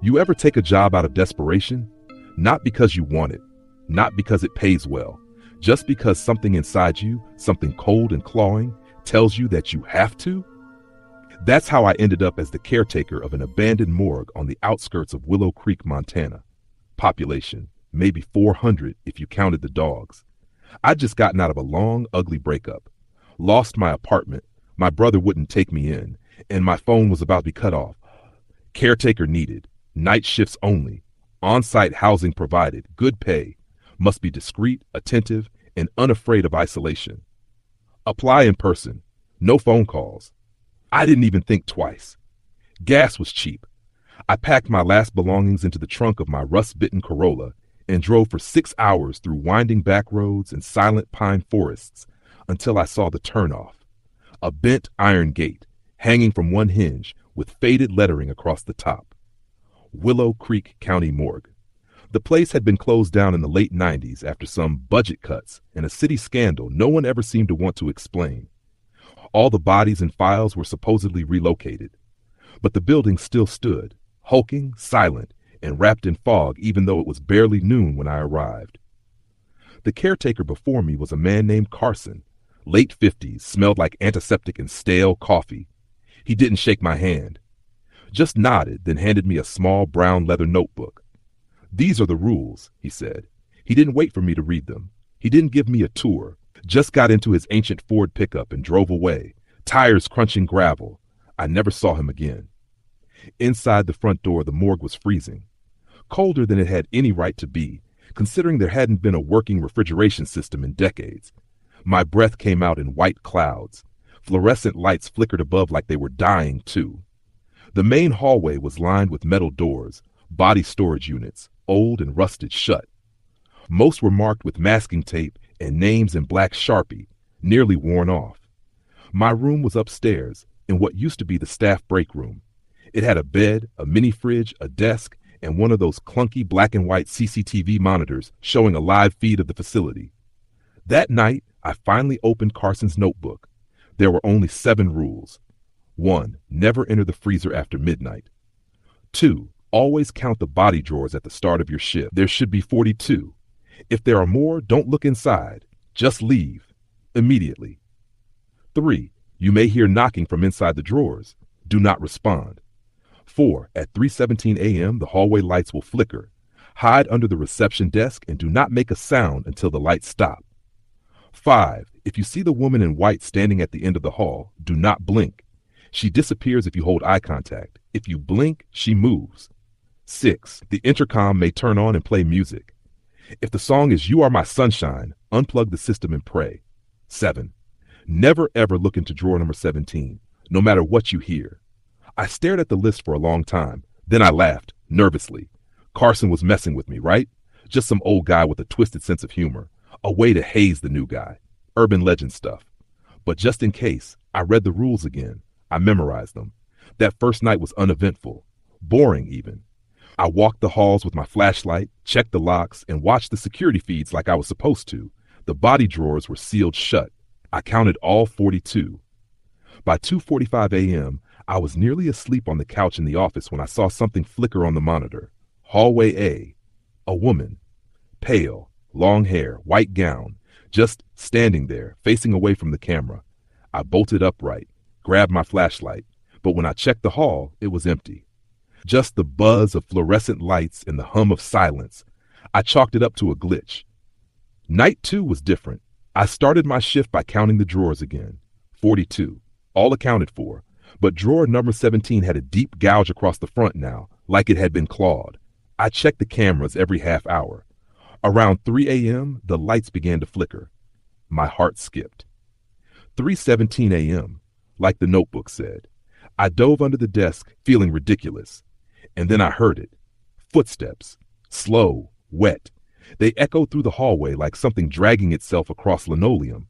You ever take a job out of desperation? Not because you want it, not because it pays well, just because something inside you, something cold and clawing, tells you that you have to? That's how I ended up as the caretaker of an abandoned morgue on the outskirts of Willow Creek, Montana. Population, maybe 400 if you counted the dogs. I'd just gotten out of a long, ugly breakup. Lost my apartment, my brother wouldn't take me in, and my phone was about to be cut off. Caretaker needed, night shifts only, on-site housing provided, good pay, must be discreet, attentive, and unafraid of isolation. Apply in person, no phone calls. I didn't even think twice. Gas was cheap. I packed my last belongings into the trunk of my rust-bitten Corolla and drove for 6 hours through winding back roads and silent pine forests until I saw the turnoff. A bent iron gate, hanging from one hinge with faded lettering across the top. Willow Creek County Morgue. The place had been closed down in the late 90s after some budget cuts and a city scandal no one ever seemed to want to explain. All the bodies and files were supposedly relocated. But the building still stood, hulking, silent, and wrapped in fog even though it was barely noon when I arrived. The caretaker before me was a man named Carson, late 50s, smelled like antiseptic and stale coffee. He didn't shake my hand, just nodded, then handed me a small brown leather notebook. "These are the rules," he said. He didn't wait for me to read them. He didn't give me a tour, just got into his ancient Ford pickup and drove away, tires crunching gravel. I never saw him again. Inside the front door, the morgue was freezing, colder than it had any right to be, considering there hadn't been a working refrigeration system in decades. My breath came out in white clouds. Fluorescent lights flickered above like they were dying, too. The main hallway was lined with metal doors, body storage units, old and rusted shut. Most were marked with masking tape and names in black Sharpie, nearly worn off. My room was upstairs, in what used to be the staff break room. It had a bed, a mini fridge, a desk, and one of those clunky black and white CCTV monitors showing a live feed of the facility. That night, I finally opened Carson's notebook. There were only 7 rules. 1. Never enter the freezer after midnight. 2. Always count the body drawers at the start of your shift. There should be 42. If there are more, don't look inside. Just leave. Immediately. 3. You may hear knocking from inside the drawers. Do not respond. 4. At 3:17 a.m., the hallway lights will flicker. Hide under the reception desk and do not make a sound until the lights stop. 5. If you see the woman in white standing at the end of the hall, do not blink. She disappears if you hold eye contact. If you blink, she moves. 6. The intercom may turn on and play music. If the song is "You Are My Sunshine," unplug the system and pray. 7. Never ever look into drawer number 17, no matter what you hear. I stared at the list for a long time. Then I laughed, nervously. Carson was messing with me, right? Just some old guy with a twisted sense of humor. A way to haze the new guy. Urban legend stuff. But just in case, I read the rules again. I memorized them. That first night was uneventful. Boring, even. I walked the halls with my flashlight, checked the locks, and watched the security feeds like I was supposed to. The body drawers were sealed shut. I counted all 42. By 2:45 a.m., I was nearly asleep on the couch in the office when I saw something flicker on the monitor. Hallway A. A woman. Pale, long hair, white gown, just standing there, facing away from the camera. I bolted upright, grabbed my flashlight, but when I checked the hall, it was empty. Just the buzz of fluorescent lights and the hum of silence. I chalked it up to a glitch. Night 2 was different. I started my shift by counting the drawers again. 42, all accounted for, but drawer number 17 had a deep gouge across the front now, like it had been clawed. I checked the cameras every half hour. Around 3 a.m., the lights began to flicker. My heart skipped. 3:17 a.m., like the notebook said. I dove under the desk, feeling ridiculous. And then I heard it. Footsteps. Slow, wet. They echoed through the hallway like something dragging itself across linoleum.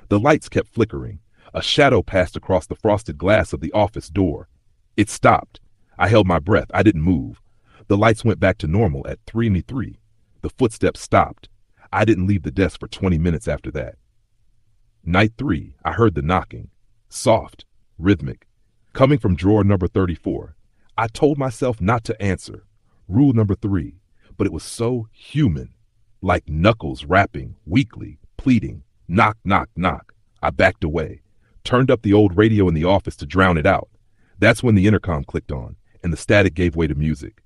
The lights kept flickering. A shadow passed across the frosted glass of the office door. It stopped. I held my breath. I didn't move. The lights went back to normal at 3:03. The footsteps stopped. I didn't leave the desk for 20 minutes after that. Night 3, I heard the knocking. Soft, rhythmic. Coming from drawer number 34, I told myself not to answer. Rule number 3, but it was so human. Like knuckles rapping, weakly, pleading, knock, knock, knock. I backed away, turned up the old radio in the office to drown it out. That's when the intercom clicked on, and the static gave way to music.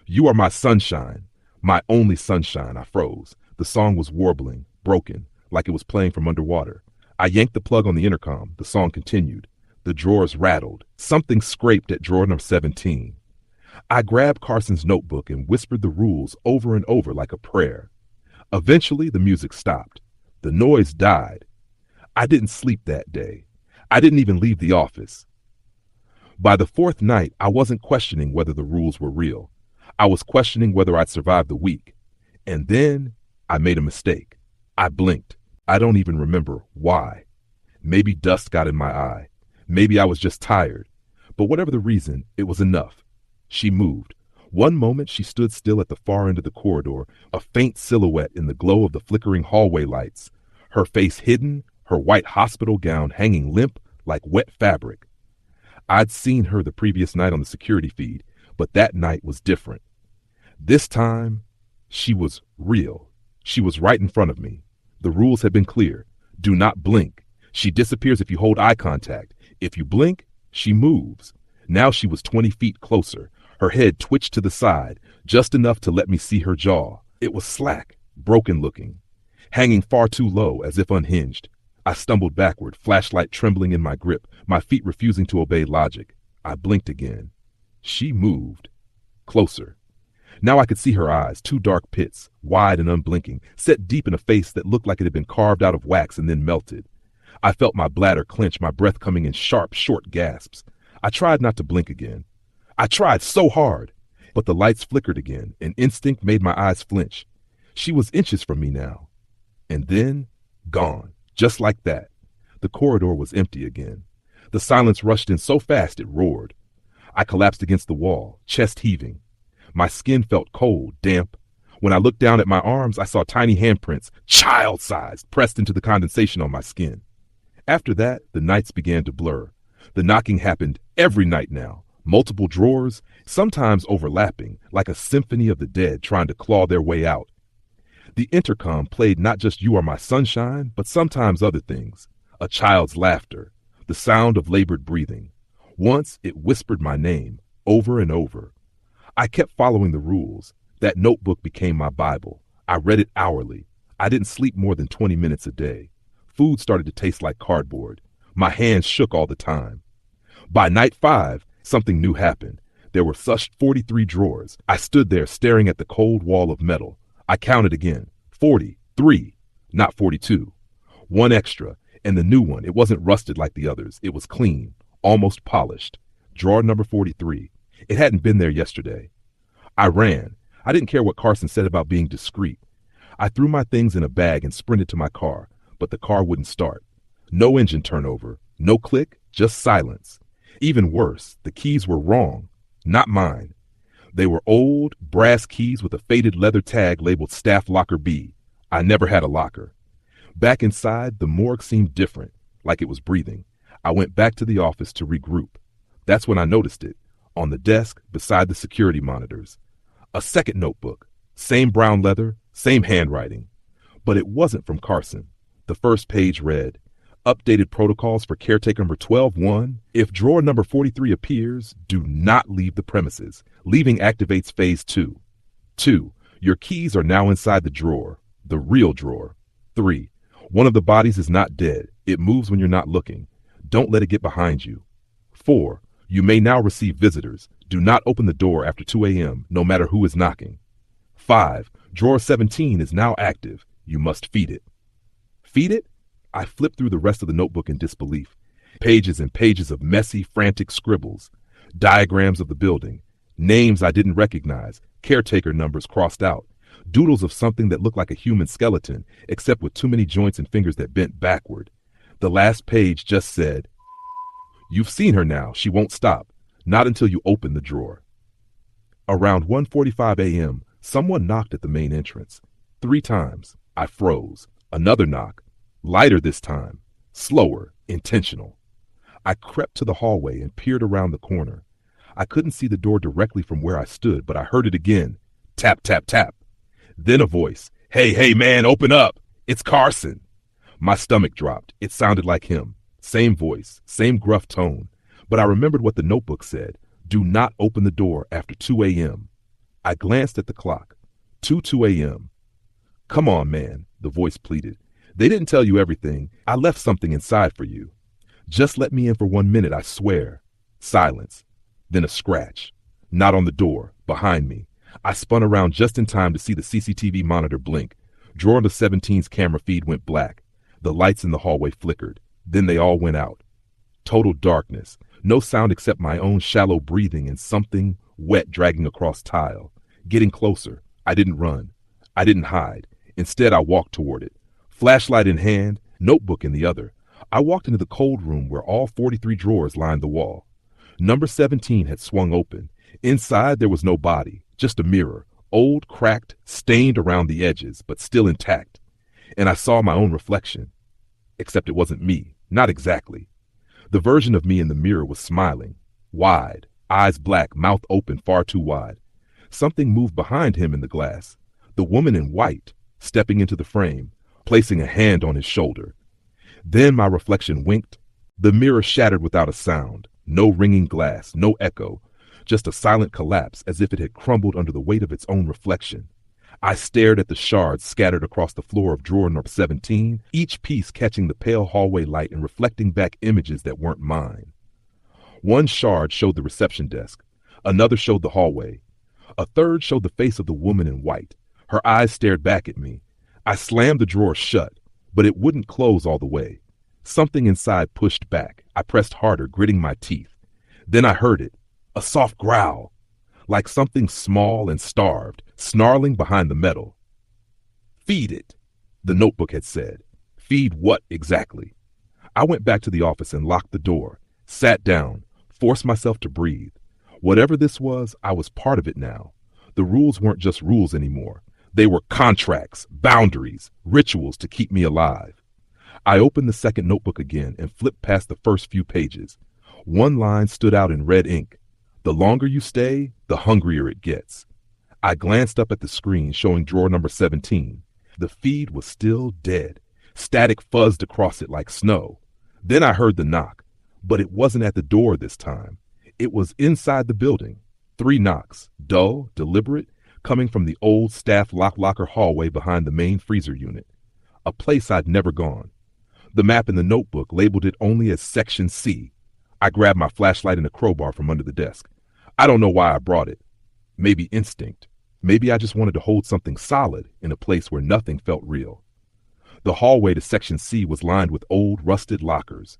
You are my sunshine, my only sunshine. I froze. The song was warbling, broken, like it was playing from underwater. I yanked the plug on the intercom. The song continued. The drawers rattled. Something scraped at drawer number 17. I grabbed Carson's notebook and whispered the rules over and over like a prayer. Eventually, the music stopped. The noise died. I didn't sleep that day. I didn't even leave the office. By the 4th night, I wasn't questioning whether the rules were real. I was questioning whether I'd survive the week. And then I made a mistake. I blinked. I don't even remember why. Maybe dust got in my eye. Maybe I was just tired. But whatever the reason, it was enough. She moved. One moment she stood still at the far end of the corridor, a faint silhouette in the glow of the flickering hallway lights, her face hidden, her white hospital gown hanging limp like wet fabric. I'd seen her the previous night on the security feed, but that night was different. This time, she was real. She was right in front of me. The rules had been clear. Do not blink. She disappears if you hold eye contact. If you blink, she moves. Now she was 20 feet closer. Her head twitched to the side, just enough to let me see her jaw. It was slack, broken looking, hanging far too low as if unhinged. I stumbled backward, flashlight trembling in my grip, my feet refusing to obey logic. I blinked again. She moved. Closer. Now I could see her eyes, 2 dark pits, wide and unblinking, set deep in a face that looked like it had been carved out of wax and then melted. I felt my bladder clench, my breath coming in sharp, short gasps. I tried not to blink again. I tried so hard, but the lights flickered again, and instinct made my eyes flinch. She was inches from me now. And then, gone, just like that. The corridor was empty again. The silence rushed in so fast it roared. I collapsed against the wall, chest heaving. My skin felt cold, damp. When I looked down at my arms, I saw tiny handprints, child-sized, pressed into the condensation on my skin. After that, the nights began to blur. The knocking happened every night now. Multiple drawers, sometimes overlapping, like a symphony of the dead trying to claw their way out. The intercom played not just You Are My Sunshine, but sometimes other things. A child's laughter, the sound of labored breathing. Once it whispered my name, over and over. I kept following the rules. That notebook became my Bible. I read it hourly. I didn't sleep more than 20 minutes a day. Food started to taste like cardboard. My hands shook all the time. By night 5, something new happened. There were such 43 drawers. I stood there staring at the cold wall of metal. I counted again. 43, not 42. One extra, and the new one, it wasn't rusted like the others. It was clean, almost polished. Drawer number 43. It hadn't been there yesterday. I ran. I didn't care what Carson said about being discreet. I threw my things in a bag and sprinted to my car, but the car wouldn't start. No engine turnover, no click, just silence. Even worse, the keys were wrong, not mine. They were old, brass keys with a faded leather tag labeled Staff Locker B. I never had a locker. Back inside, the morgue seemed different, like it was breathing. I went back to the office to regroup. That's when I noticed it, on the desk beside the security monitors. A second notebook, same brown leather, same handwriting. But it wasn't from Carson. The first page read, Updated protocols for caretaker number 12-1. If drawer number 43 appears, do not leave the premises. Leaving activates phase 2. 2. Your keys are now inside the drawer, the real drawer. 3. One of the bodies is not dead. It moves when you're not looking. Don't let it get behind you. 4. You may now receive visitors. Do not open the door after 2 a.m., no matter who is knocking. 5. Drawer 17 is now active. You must feed it. Feed it? I flipped through the rest of the notebook in disbelief. Pages and pages of messy, frantic scribbles. Diagrams of the building. Names I didn't recognize. Caretaker numbers crossed out. Doodles of something that looked like a human skeleton, except with too many joints and fingers that bent backward. The last page just said, You've seen her now. She won't stop. Not until you open the drawer. Around 1:45 a.m., someone knocked at the main entrance. 3 times. I froze. Another knock. Lighter this time. Slower. Intentional. I crept to the hallway and peered around the corner. I couldn't see the door directly from where I stood, but I heard it again. Tap, tap, tap. Then a voice. Hey, hey, man, open up. It's Carson. My stomach dropped. It sounded like him. Same voice, same gruff tone. But I remembered what the notebook said. Do not open the door after 2 a.m. I glanced at the clock. 2 a.m. Come on, man, the voice pleaded. They didn't tell you everything. I left something inside for you. Just let me in for 1 minute, I swear. Silence. Then a scratch. Not on the door, behind me. I spun around just in time to see the CCTV monitor blink. Drawer number 17's camera feed went black. The lights in the hallway flickered. Then they all went out. Total darkness. No sound except my own shallow breathing and something wet dragging across tile. Getting closer. I didn't run. I didn't hide. Instead, I walked toward it. Flashlight in hand, notebook in the other. I walked into the cold room where all 43 drawers lined the wall. Number 17 had swung open. Inside, there was no body, just a mirror, old, cracked, stained around the edges, but still intact. And I saw my own reflection. Except it wasn't me, not exactly. The version of me in the mirror was smiling, wide, eyes black, mouth open far too wide. Something moved behind him in the glass. The woman in white, stepping into the frame, placing a hand on his shoulder. Then my reflection winked. The mirror shattered without a sound. No ringing glass, no echo. Just a silent collapse as if it had crumbled under the weight of its own reflection. I stared at the shards scattered across the floor of drawer number 17, each piece catching the pale hallway light and reflecting back images that weren't mine. One shard showed the reception desk. Another showed the hallway. A third showed the face of the woman in white. Her eyes stared back at me. I slammed the drawer shut, but it wouldn't close all the way. Something inside pushed back. I pressed harder, gritting my teeth. Then I heard it, a soft growl, like something small and starved, snarling behind the metal. Feed it, the notebook had said. Feed what exactly? I went back to the office and locked the door, sat down, forced myself to breathe. Whatever this was, I was part of it now. The rules weren't just rules anymore. They were contracts, boundaries, rituals to keep me alive. I opened the second notebook again and flipped past the first few pages. One line stood out in red ink. The longer you stay, the hungrier it gets. I glanced up at the screen showing drawer number 17. The feed was still dead. Static fuzzed across it like snow. Then I heard the knock, but it wasn't at the door this time. It was inside the building. 3 knocks, dull, deliberate, coming from the old staff locker hallway behind the main freezer unit. A place I'd never gone. The map in the notebook labeled it only as Section C. I grabbed my flashlight and a crowbar from under the desk. I don't know why I brought it. Maybe instinct. Maybe I just wanted to hold something solid in a place where nothing felt real. The hallway to Section C was lined with old, rusted lockers.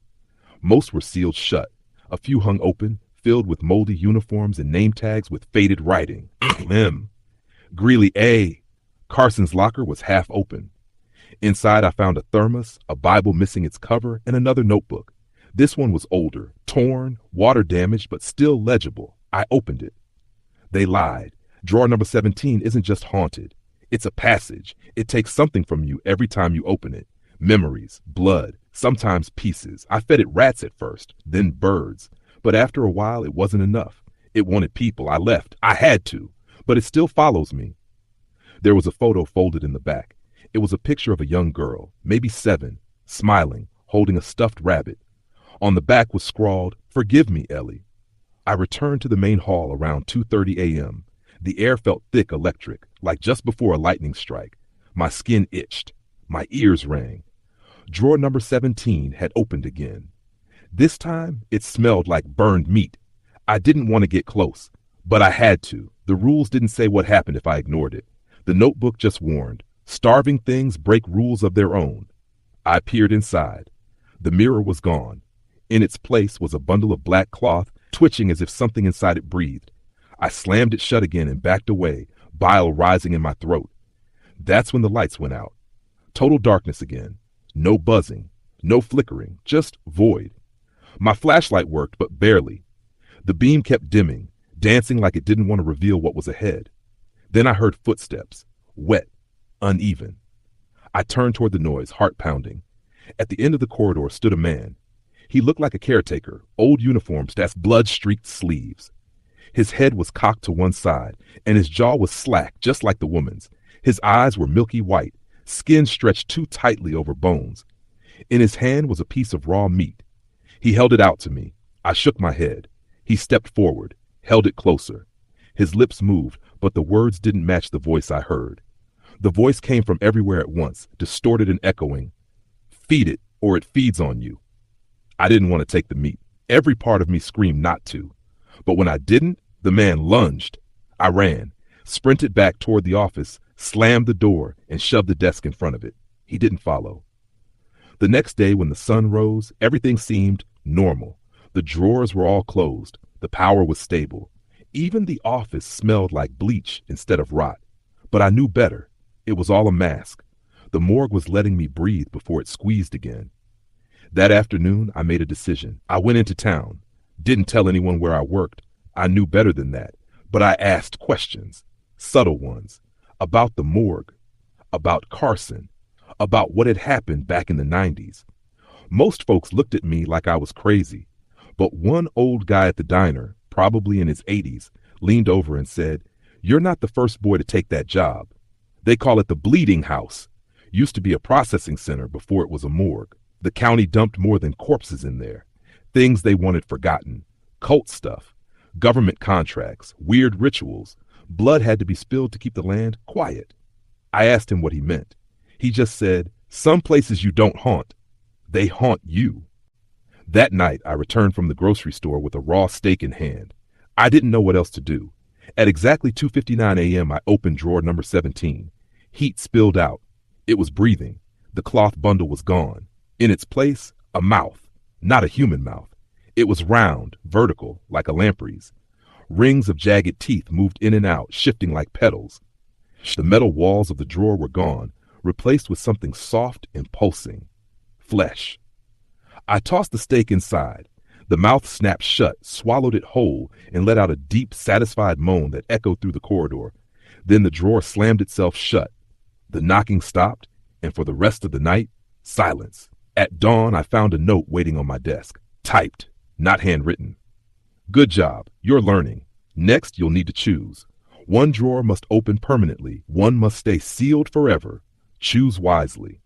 Most were sealed shut. A few hung open, filled with moldy uniforms and name tags with faded writing. M. Greeley A. Carson's locker was half open. Inside I found a thermos, a Bible missing its cover, and another notebook. This one was older, torn, water damaged, but still legible. I opened it. They lied. Drawer number 17 isn't just haunted. It's a passage. It takes something from you every time you open it. Memories, blood, sometimes pieces. I fed it rats at first, then birds. But after a while, it wasn't enough. It wanted people. I left. I had to. But it still follows me. There was a photo folded in the back. It was a picture of a young girl, maybe 7, smiling, holding a stuffed rabbit. On the back was scrawled, "Forgive me, Ellie." I returned to the main hall around 2:30 a.m. The air felt thick, electric, like just before a lightning strike. My skin itched. My ears rang. Drawer number 17 had opened again. This time, it smelled like burned meat. I didn't want to get close, but I had to. The rules didn't say what happened if I ignored it. The notebook just warned, starving things break rules of their own. I peered inside. The mirror was gone. In its place was a bundle of black cloth, twitching as if something inside it breathed. I slammed it shut again and backed away, bile rising in my throat. That's when the lights went out. Total darkness again. No buzzing, no flickering, just void. My flashlight worked, but barely. The beam kept dimming, dancing like it didn't want to reveal what was ahead. Then I heard footsteps, wet, uneven. I turned toward the noise, heart pounding. At the end of the corridor stood a man. He looked like a caretaker, old uniforms that's blood-streaked sleeves. His head was cocked to one side, and his jaw was slack, just like the woman's. His eyes were milky white, skin stretched too tightly over bones. In his hand was a piece of raw meat. He held it out to me. I shook my head. He stepped forward, held it closer. His lips moved, but the words didn't match the voice I heard. The voice came from everywhere at once, distorted and echoing. Feed it, or it feeds on you. I didn't want to take the meat. Every part of me screamed not to. But when I didn't, the man lunged. I ran, sprinted back toward the office, slammed the door, and shoved the desk in front of it. He didn't follow. The next day, when the sun rose, everything seemed normal. The drawers were all closed. The power was stable. Even the office smelled like bleach instead of rot. But I knew better. It was all a mask. The morgue was letting me breathe before it squeezed again. That afternoon, I made a decision. I went into town. Didn't tell anyone where I worked. I knew better than that. But I asked questions, subtle ones, about the morgue, about Carson, about what had happened back in the 90s. Most folks looked at me like I was crazy. But one old guy at the diner, probably in his 80s, leaned over and said, "You're not the first boy to take that job. They call it the bleeding house. Used to be a processing center before it was a morgue. The county dumped more than corpses in there. Things they wanted forgotten. Cult stuff. Government contracts. Weird rituals. Blood had to be spilled to keep the land quiet." I asked him what he meant. He just said, "Some places you don't haunt. They haunt you." That night, I returned from the grocery store with a raw steak in hand. I didn't know what else to do. At exactly 2:59 a.m., I opened drawer number 17. Heat spilled out. It was breathing. The cloth bundle was gone. In its place, a mouth. Not a human mouth. It was round, vertical, like a lamprey's. Rings of jagged teeth moved in and out, shifting like petals. The metal walls of the drawer were gone, replaced with something soft and pulsing. Flesh. I tossed the steak inside. The mouth snapped shut, swallowed it whole, and let out a deep, satisfied moan that echoed through the corridor. Then the drawer slammed itself shut. The knocking stopped, and for the rest of the night, silence. At dawn, I found a note waiting on my desk. Typed, not handwritten. "Good job. You're learning. Next, you'll need to choose. One drawer must open permanently. One must stay sealed forever. Choose wisely."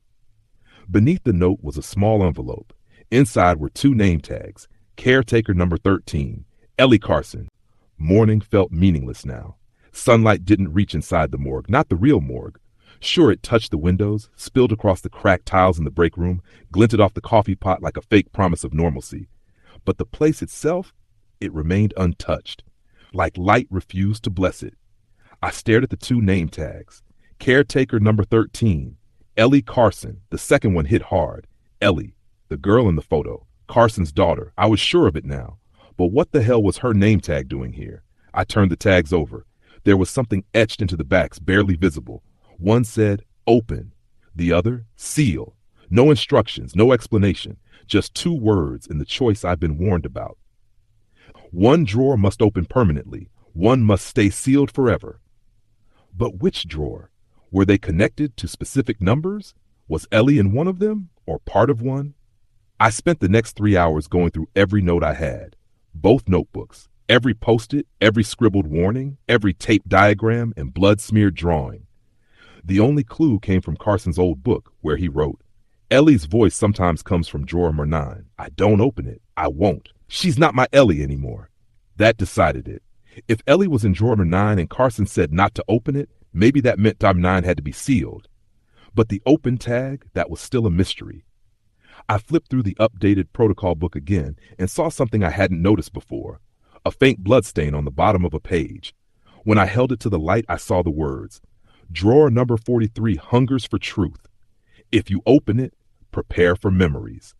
Beneath the note was a small envelope. Inside were 2 name tags. Caretaker number 13, Ellie Carson. Morning felt meaningless now. Sunlight didn't reach inside the morgue, not the real morgue. Sure, it touched the windows, spilled across the cracked tiles in the break room, glinted off the coffee pot like a fake promise of normalcy. But the place itself, it remained untouched. Like light refused to bless it. I stared at the 2 name tags. Caretaker number 13, Ellie Carson. The second one hit hard. Ellie, the girl in the photo, Carson's daughter. I was sure of it now. But what the hell was her name tag doing here? I turned the tags over. There was something etched into the backs, barely visible. One said, "Open." The other, "Seal." No instructions, no explanation. Just 2 words in the choice I've been warned about. One drawer must open permanently. One must stay sealed forever. But which drawer? Were they connected to specific numbers? Was Ellie in one of them, or part of one? I spent the next 3 hours going through every note I had. Both notebooks. Every post-it, every scribbled warning, every taped diagram and blood-smeared drawing. The only clue came from Carson's old book, where he wrote, "Ellie's voice sometimes comes from drawer number 9. I don't open it. I won't. She's not my Ellie anymore." That decided it. If Ellie was in drawer number 9 and Carson said not to open it, maybe that meant number 9 had to be sealed. But the open tag, that was still a mystery. I flipped through the updated protocol book again and saw something I hadn't noticed before. A faint bloodstain on the bottom of a page. When I held it to the light, I saw the words, "Drawer number 43 hungers for truth. If you open it, prepare for memories."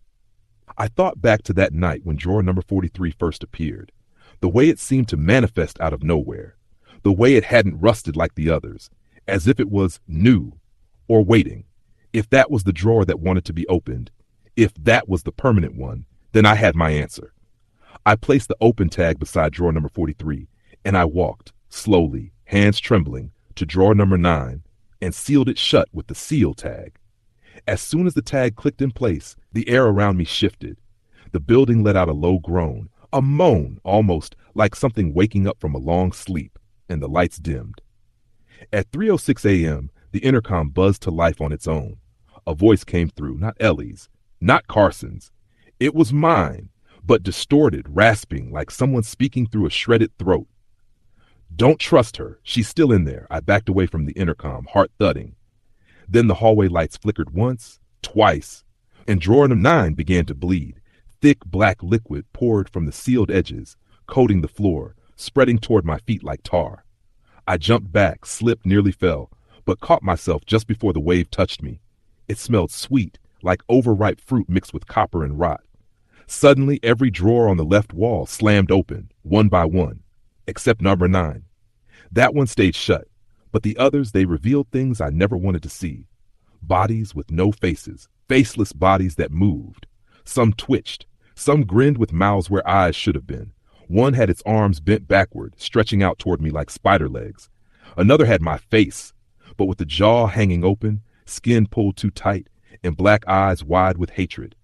I thought back to that night when drawer number 43 first appeared. The way it seemed to manifest out of nowhere. The way it hadn't rusted like the others. As if it was new or waiting. If that was the drawer that wanted to be opened, if that was the permanent one, then I had my answer. I placed the open tag beside drawer number 43, and I walked, slowly, hands trembling, to drawer number 9, and sealed it shut with the seal tag. As soon as the tag clicked in place, the air around me shifted. The building let out a low groan, a moan almost like something waking up from a long sleep, and the lights dimmed. At 3:06 a.m., the intercom buzzed to life on its own. A voice came through, not Ellie's, not Carson's. It was mine, but distorted, rasping, like someone speaking through a shredded throat. "Don't trust her. She's still in there." I backed away from the intercom, heart thudding. Then the hallway lights flickered once, twice, and drawer number 9 began to bleed. Thick black liquid poured from the sealed edges, coating the floor, spreading toward my feet like tar. I jumped back, slipped, nearly fell, but caught myself just before the wave touched me. It smelled sweet, like overripe fruit mixed with copper and rot. Suddenly, every drawer on the left wall slammed open, one by one, except number 9. That one stayed shut, but the others, they revealed things I never wanted to see. Bodies with no faces, faceless bodies that moved. Some twitched, some grinned with mouths where eyes should have been. One had its arms bent backward, stretching out toward me like spider legs. Another had my face, but with the jaw hanging open, skin pulled too tight, and black eyes wide with hatred.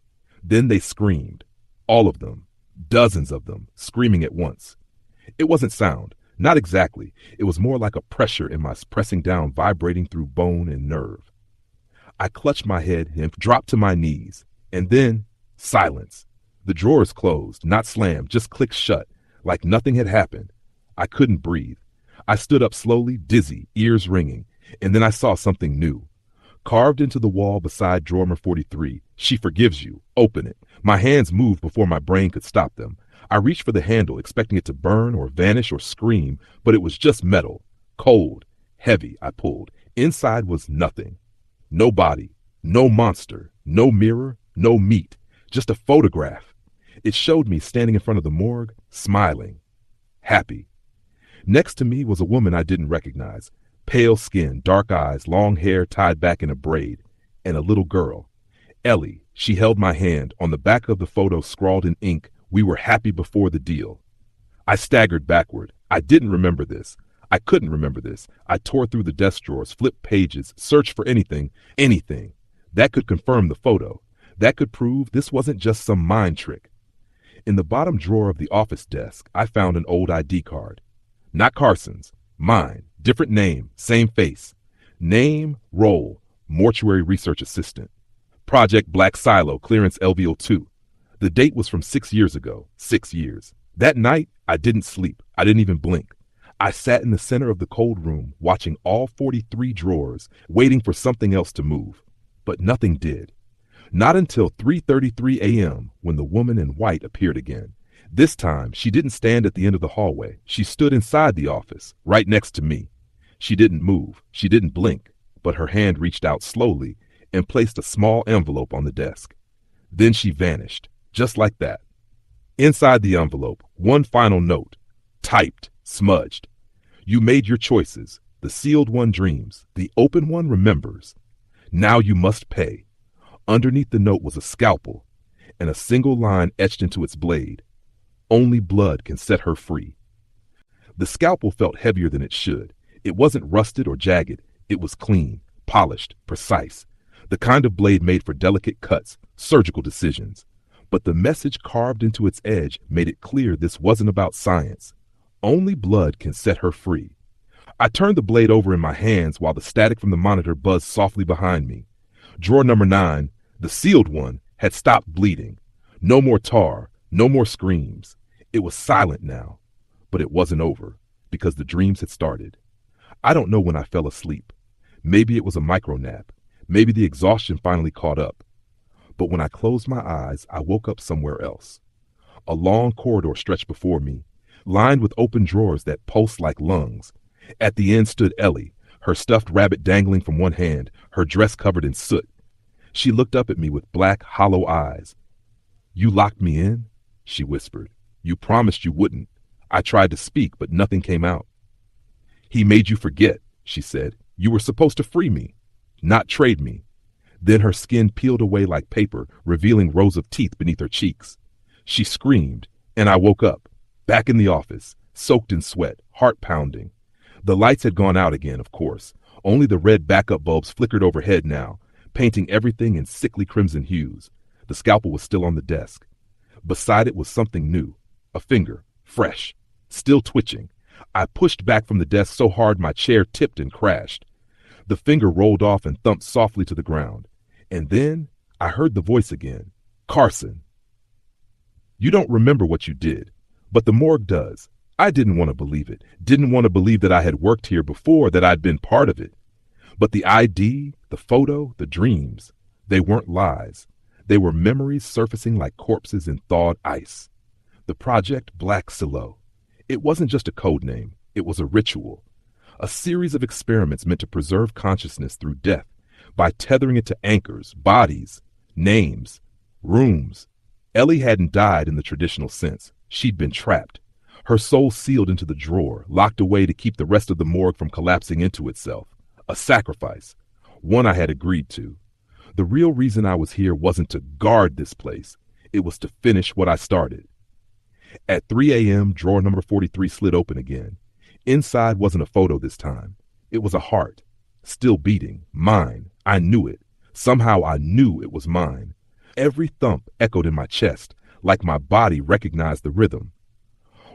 Then they screamed. All of them, dozens of them, screaming at once. It wasn't sound, not exactly. It was more like a pressure in my pressing down, vibrating through bone and nerve. I clutched my head and dropped to my knees, and then silence. The drawers closed, not slammed, just clicked shut, like nothing had happened. I couldn't breathe. I stood up slowly, dizzy, ears ringing, and then I saw something new. Carved into the wall beside drawer number 43, "She forgives you. Open it." My hands moved before my brain could stop them. I reached for the handle, expecting it to burn or vanish or scream, but it was just metal. Cold, heavy. I pulled. Inside was nothing. No body, no monster, no mirror, no meat, just a photograph. It showed me standing in front of the morgue, smiling, happy. Next to me was a woman I didn't recognize. Pale skin, dark eyes, long hair tied back in a braid, and a little girl. Ellie. She held my hand. On the back of the photo, scrawled in ink, "We were happy before the deal." I staggered backward. I didn't remember this. I couldn't remember this. I tore through the desk drawers, flipped pages, searched for anything that could confirm the photo, that could prove this wasn't just some mind trick. In the bottom drawer of the office desk, I found an old ID card. Not Carson's, mine, different name, same face. Name, role, mortuary research assistant. Project Black Silo, clearance LVO 2. The date was from 6 years ago, 6 years. That night, I didn't sleep. I didn't even blink. I sat in the center of the cold room, watching all 43 drawers, waiting for something else to move. But nothing did. Not until 3:33 a.m. when the woman in white appeared again. This time, she didn't stand at the end of the hallway. She stood inside the office, right next to me. She didn't move. She didn't blink. But her hand reached out slowly and placed a small envelope on the desk. Then she vanished, just like that. Inside the envelope, one final note, typed, smudged. "You made your choices. The sealed one dreams. The open one remembers. Now you must pay." Underneath the note was a scalpel, and a single line etched into its blade. "Only blood can set her free." The scalpel felt heavier than it should. It wasn't rusted or jagged. It was clean, polished, precise. The kind of blade made for delicate cuts, surgical decisions. But the message carved into its edge made it clear this wasn't about science. Only blood can set her free. I turned the blade over in my hands while the static from the monitor buzzed softly behind me. Drawer number 9, the sealed one, had stopped bleeding. No more tar, no more screams. It was silent now. But it wasn't over, because the dreams had started. I don't know when I fell asleep. Maybe it was a micro nap. Maybe the exhaustion finally caught up. But when I closed my eyes, I woke up somewhere else. A long corridor stretched before me, lined with open drawers that pulsed like lungs. At the end stood Ellie, her stuffed rabbit dangling from one hand, her dress covered in soot. She looked up at me with black, hollow eyes. "You locked me in?" she whispered. "You promised you wouldn't. I tried to speak, but nothing came out." "He made you forget," she said. "You were supposed to free me, not trade me." Then her skin peeled away like paper, revealing rows of teeth beneath her cheeks. She screamed, and I woke up, back in the office, soaked in sweat, heart pounding. The lights had gone out again, of course. Only the red backup bulbs flickered overhead now, painting everything in sickly crimson hues. The scalpel was still on the desk. Beside it was something new, a finger, fresh, still twitching. I pushed back from the desk so hard my chair tipped and crashed. The finger rolled off and thumped softly to the ground. And then I heard the voice again. Carson. You don't remember what you did, but the morgue does. I didn't want to believe it, didn't want to believe that I had worked here before, that I'd been part of it. But the ID, the photo, the dreams, they weren't lies. They were memories surfacing like corpses in thawed ice. The Project Black Silo. It wasn't just a code name, it was a ritual. A series of experiments meant to preserve consciousness through death by tethering it to anchors, bodies, names, rooms. Ellie hadn't died in the traditional sense. She'd been trapped. Her soul sealed into the drawer, locked away to keep the rest of the morgue from collapsing into itself. A sacrifice, one I had agreed to. The real reason I was here wasn't to guard this place. It was to finish what I started. At 3 a.m., drawer number 43 slid open again. Inside wasn't a photo this time. It was a heart, still beating, mine. I knew it. Somehow I knew it was mine. Every thump echoed in my chest, like my body recognized the rhythm.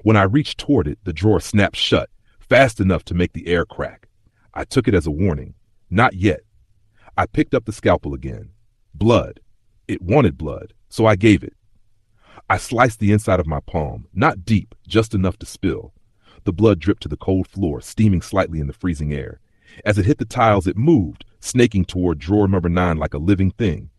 When I reached toward it, the drawer snapped shut, fast enough to make the air crack. I took it as a warning. Not yet. I picked up the scalpel again. Blood. It wanted blood, so I gave it. I sliced the inside of my palm, not deep, just enough to spill. The blood dripped to the cold floor, steaming slightly in the freezing air. As it hit the tiles, it moved, snaking toward drawer number 9 like a living thing.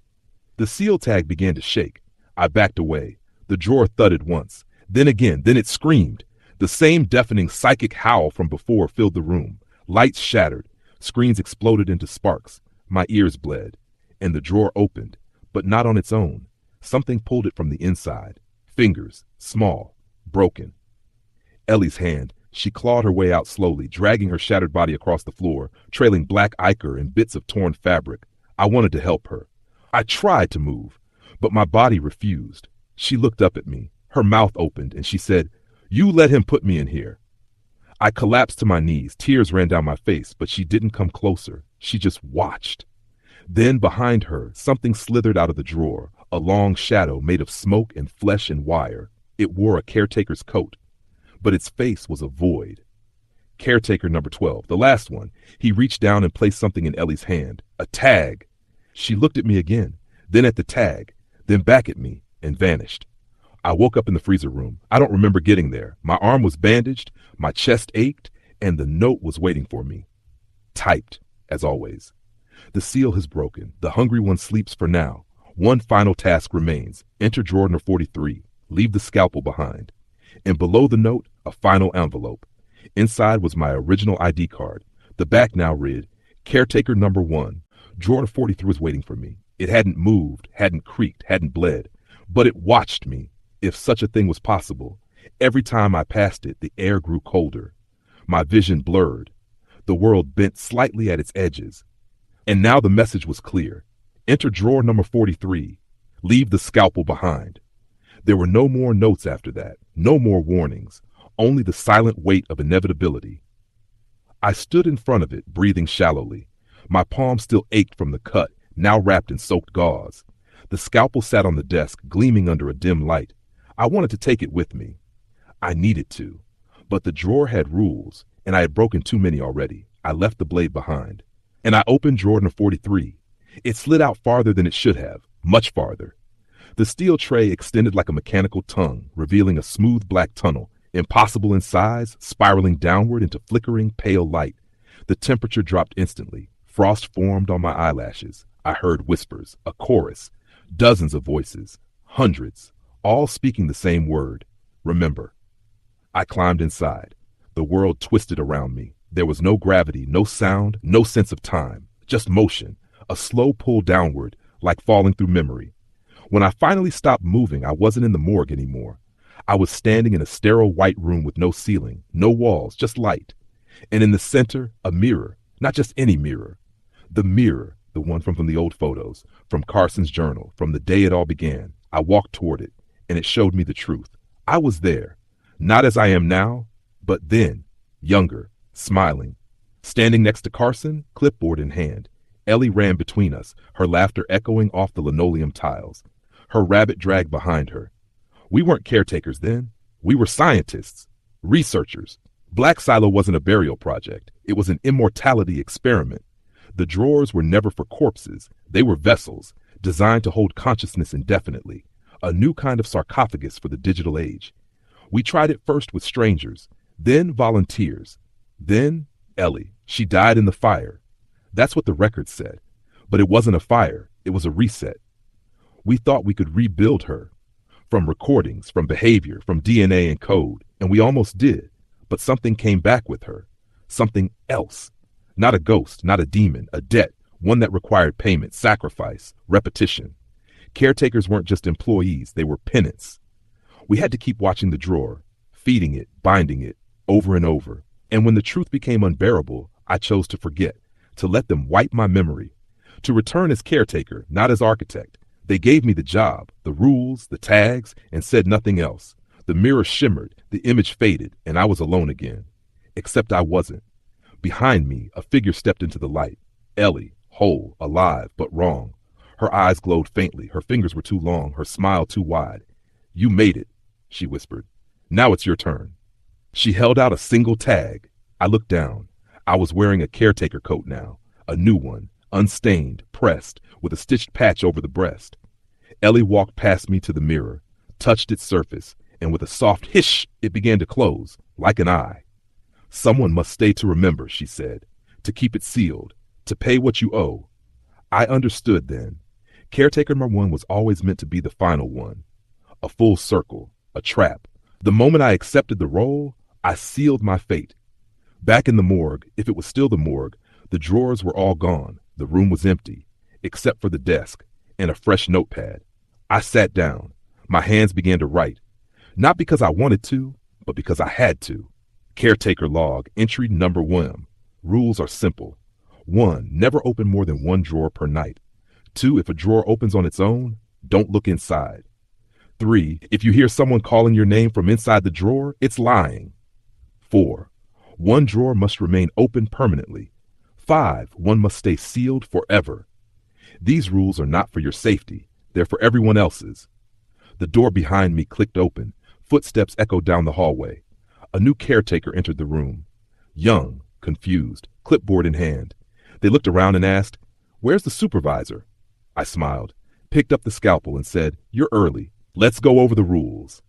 The seal tag began to shake. I backed away. The drawer thudded once. Then again, then it screamed. The same deafening psychic howl from before filled the room. Lights shattered. Screens exploded into sparks. My ears bled. And the drawer opened, but not on its own. Something pulled it from the inside. Fingers, small, broken. Ellie's hand. She clawed her way out slowly, dragging her shattered body across the floor, trailing black ichor and bits of torn fabric. I wanted to help her. I tried to move, but my body refused. She looked up at me. Her mouth opened, and she said, "You let him put me in here." I collapsed to my knees. Tears ran down my face, but she didn't come closer. She just watched. Then behind her, something slithered out of the drawer, a long shadow made of smoke and flesh and wire. It wore a caretaker's coat, but its face was a void. Caretaker number 12, the last one. He reached down and placed something in Ellie's hand, a tag. She looked at me again, then at the tag, then back at me, and vanished. I woke up in the freezer room. I don't remember getting there. My arm was bandaged, my chest ached, and the note was waiting for me. Typed, as always. The seal has broken. The hungry one sleeps for now. One final task remains. Enter drawer number 43. Leave the scalpel behind. And below the note, a final envelope. Inside was my original ID card. The back now read, Caretaker number 1. Drawer 43 was waiting for me. It hadn't moved, hadn't creaked, hadn't bled. But it watched me, if such a thing was possible. Every time I passed it, the air grew colder. My vision blurred. The world bent slightly at its edges. And now the message was clear. Enter drawer number 43. Leave the scalpel behind. There were no more notes after that, no more warnings, only the silent weight of inevitability. I stood in front of it, breathing shallowly. My palm still ached from the cut, now wrapped in soaked gauze. The scalpel sat on the desk, gleaming under a dim light. I wanted to take it with me. I needed to. But the drawer had rules, and I had broken too many already. I left the blade behind. And I opened drawer number 43. It slid out farther than it should have, much farther. The steel tray extended like a mechanical tongue, revealing a smooth black tunnel, impossible in size, spiraling downward into flickering, pale light. The temperature dropped instantly. Frost formed on my eyelashes. I heard whispers, a chorus, dozens of voices, hundreds, all speaking the same word. Remember. I climbed inside. The world twisted around me. There was no gravity, no sound, no sense of time, just motion, a slow pull downward, like falling through memory. When I finally stopped moving, I wasn't in the morgue anymore. I was standing in a sterile white room with no ceiling, no walls, just light. And in the center, a mirror, not just any mirror. The mirror, the one from the old photos, from Carson's journal, from the day it all began. I walked toward it, and it showed me the truth. I was there, not as I am now, but then, younger, smiling. Standing next to Carson, clipboard in hand. Ellie ran between us, her laughter echoing off the linoleum tiles. Her rabbit dragged behind her. We weren't caretakers then. We were scientists, researchers. Black Silo wasn't a burial project. It was an immortality experiment. The drawers were never for corpses. They were vessels, designed to hold consciousness indefinitely. A new kind of sarcophagus for the digital age. We tried it first with strangers, then volunteers, then Ellie. She died in the fire. That's what the record said. But it wasn't a fire. It was a reset. We thought we could rebuild her. From recordings, from behavior, from DNA and code. And we almost did. But something came back with her. Something else. Not a ghost, not a demon, a debt. One that required payment, sacrifice, repetition. Caretakers weren't just employees. They were penance. We had to keep watching the drawer, feeding it, binding it, over and over. And when the truth became unbearable, I chose to forget, to let them wipe my memory, to return as caretaker, not as architect. They gave me the job, the rules, the tags, and said nothing else. The mirror shimmered, the image faded, and I was alone again. Except I wasn't. Behind me, a figure stepped into the light. Ellie, whole, alive, but wrong. Her eyes glowed faintly, her fingers were too long, her smile too wide. "You made it," she whispered. "Now it's your turn." She held out a single tag. I looked down. I was wearing a caretaker coat now, a new one, unstained, pressed, with a stitched patch over the breast. Ellie walked past me to the mirror, touched its surface, and with a soft hish, it began to close, like an eye. "Someone must stay to remember," she said, "to keep it sealed, to pay what you owe." I understood then. Caretaker number one was always meant to be the final one. A full circle, a trap. The moment I accepted the role, I sealed my fate. Back in the morgue, if it was still the morgue, the drawers were all gone. The room was empty, except for the desk and a fresh notepad. I sat down. My hands began to write. Not because I wanted to, but because I had to. Caretaker log, entry number 1. Rules are simple. 1. Never open more than one drawer per night. 2. If a drawer opens on its own, don't look inside. 3. If you hear someone calling your name from inside the drawer, it's lying. 4. One drawer must remain open permanently. 5. One must stay sealed forever. These rules are not for your safety. They're for everyone else's. The door behind me clicked open. Footsteps echoed down the hallway. A new caretaker entered the room. Young, confused, clipboard in hand. They looked around and asked, "Where's the supervisor?" I smiled, picked up the scalpel and said, "You're early. Let's go over the rules."